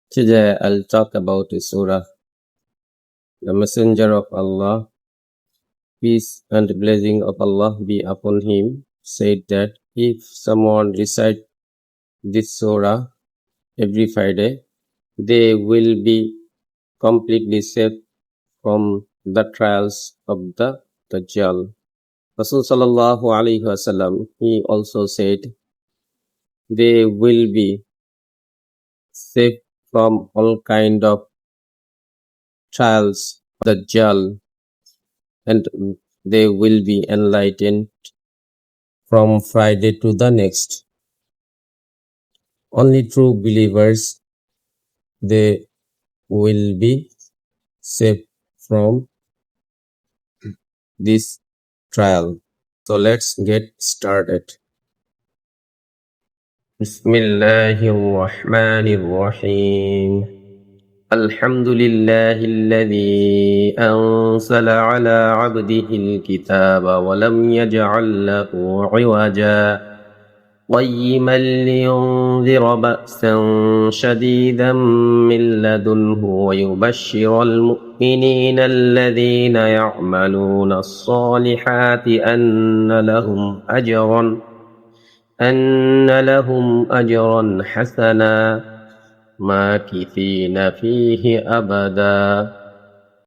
Today I'll talk about a surah. The Messenger of Allah, peace and blessing of Allah be upon him, said that if someone recite this surah every Friday, they will be completely saved from the trials of the Dajjal. Rasul sallallahu alaihi wasallam, he also said, they will be saved from all kind of trials of Dajjal, and they will be enlightened from Friday to the next. Only true believers, they will be saved from this trial. So let's get started. Bismillahirrahmanirrahim. الحمد لله الذي أنزل على عبده الكتاب ولم يجعل له عوجا قيما لينذر بأسا شديدا من لدنه ويبشر المؤمنين الذين يعملون الصالحات أن لهم أجرا حسنا ماكثين فيه أبدا